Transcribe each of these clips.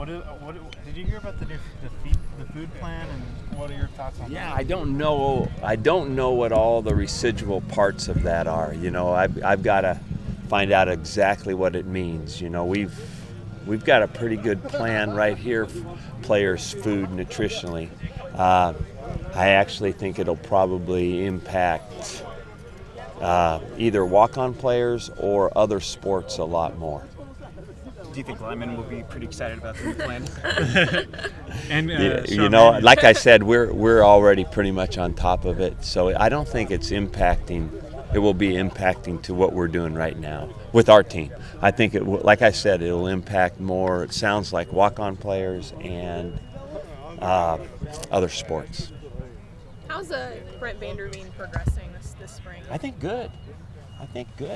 Did you hear about the food plan, and what are your thoughts on Yeah, that? I don't know. I don't know what all the residual parts of that are. I've got to find out exactly what it means. We've got a pretty good plan right here, players' food nutritionally. I actually think it'll probably impact either walk-on players or other sports a lot more. Do you think Lyman will be pretty excited about the new plan? And like I said, we're already pretty much on top of it. So I don't think it's impacting. It will be impacting to what we're doing right now with our team. I think like I said, it'll impact more. It sounds like walk-on players and other sports. How's Brent Vanderveen progressing this spring? I think good.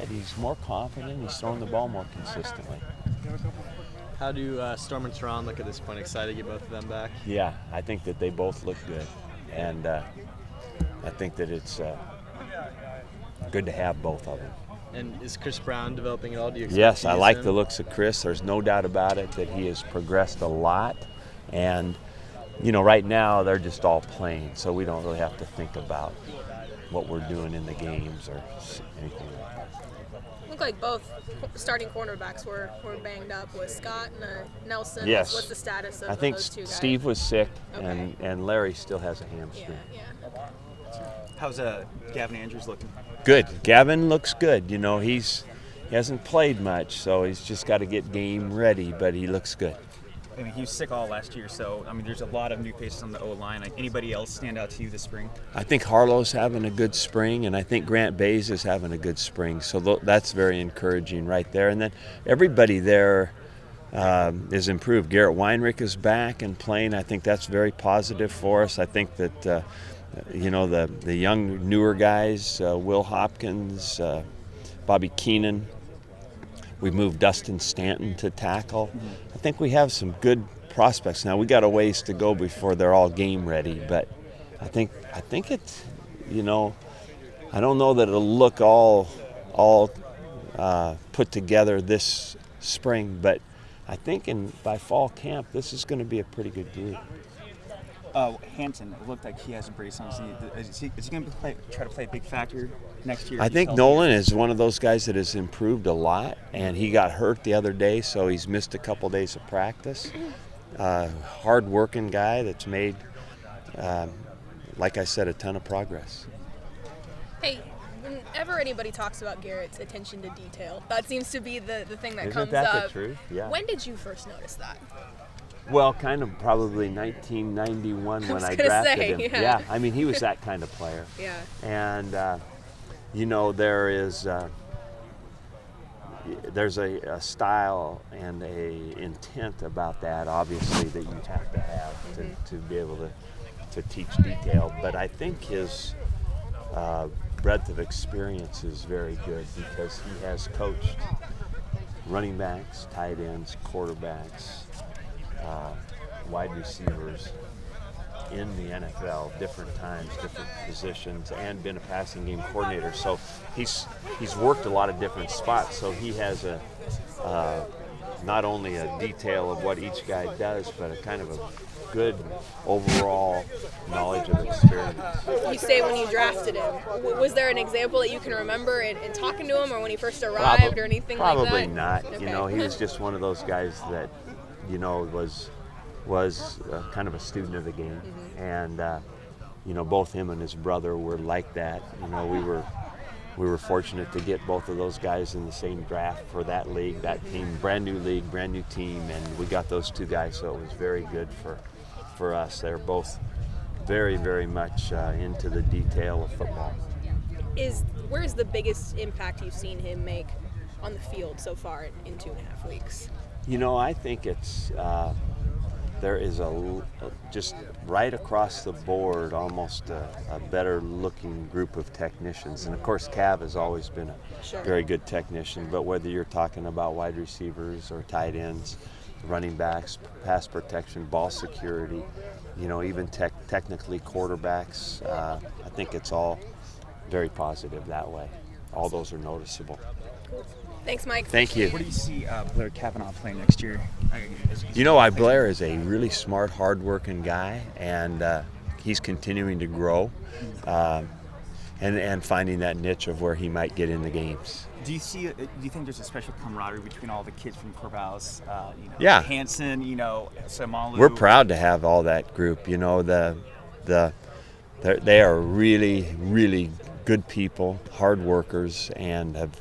He's more confident. He's throwing the ball more consistently. How do Storm and Tehran look at this point? Excited to get both of them back? Yeah, I think that they both look good, and I think that it's good to have both of them. And is Chris Brown developing at all? Do you expect Yes, to I use like him? the looks of Chris. There's no doubt about it that he has progressed a lot, and right now they're just all playing, so we don't really have to think about what we're doing in the games or anything like that. Looked like both starting cornerbacks were banged up. Was Scott and Nelson? Yes. What's the status of I think those two guys? Steve was sick, Okay. and Larry still has a Yeah, hamstring. yeah. How's Gavin Andrews looking? Good. Gavin looks good. He hasn't played much, so he's just got to get game ready, but he looks good. I mean, he was sick all last year, so there's a lot of new faces on the O-line. Like, anybody else stand out to you this spring? I think Harlow's having a good spring, and I think Grant Bays is having a good spring, so that's very encouraging right there. And then everybody there is improved. Garrett Weinrich is back and playing. I think that's very positive for us. I think that the young newer guys, Will Hopkins, Bobby Keenan. We've moved Dustin Stanton to tackle. I think we have some good prospects. Now we got a ways to go before they're all game ready, but I think it's, I don't know that it'll look all put together this spring, but I think by fall camp this is going to be a pretty good group. Hanson, it looked like he has a brace on his knee. Is he going to try to play a big factor next year? I think Nolan is one of those guys that has improved a lot, and he got hurt the other day, so he's missed a couple days of practice. Hard-working guy that's made, like I said, a ton of progress. Hey, whenever anybody talks about Garrett's attention to detail, that seems to be the thing that Isn't comes that up. the truth? Yeah. When did you first notice that? Well, kind of probably 1991 when I gonna drafted say, him. yeah. I mean, he was that kind of player. Yeah. And, there's a style and a intent about that, obviously, that you have to have to be able to teach detail. But I think his breadth of experience is very good because he has coached running backs, tight ends, quarterbacks, wide receivers in the NFL, different times, different positions, and been a passing game coordinator. So he's worked a lot of different spots. So he has not only a detail of what each guy does, but a kind of a good overall knowledge of experience. You say when you drafted him. Was there an example that you can remember in talking to him or when he first arrived or anything like that? Probably not. Okay. He was just one of those guys that, was kind of a student of the game. And, both him and his brother were like that. We were fortunate to get both of those guys in the same draft for that league, that team, brand new league, brand new team, and we got those two guys, so it was very good for us. They're both very, very much into the detail of football. Where's the biggest impact you've seen him make on the field so far in 2.5 weeks? I think it's there is just right across the board almost a better looking group of technicians. And of course Cav has always been a very good technician, but whether you're talking about wide receivers or tight ends, running backs, pass protection, ball security, even technically quarterbacks, I think it's all very positive that way. All those are noticeable. Thanks, Mike. Thank you. Where do you see Blair Cavanaugh playing next year? You know, Blair is a really smart, hard-working guy, and he's continuing to grow and finding that niche of where he might get in the games. Do you think there's a special camaraderie between all the kids from Corvallis? Yeah. Hanson, Samalu. We're proud to have all that group. You know, they are really, really good people, hard workers, and have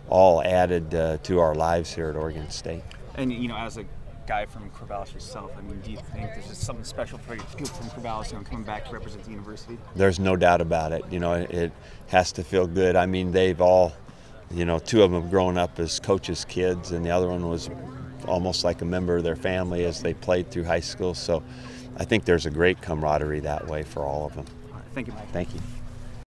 all added to our lives here at Oregon State. And as a guy from Corvallis yourself, do you think there's just something special for people from Corvallis, coming back to represent the university? There's no doubt about it. It has to feel good. I mean, they've all, two of them have grown up as coaches' kids, and the other one was almost like a member of their family as they played through high school. So I think there's a great camaraderie that way for all of them. All right, thank you, Mike. Thank you.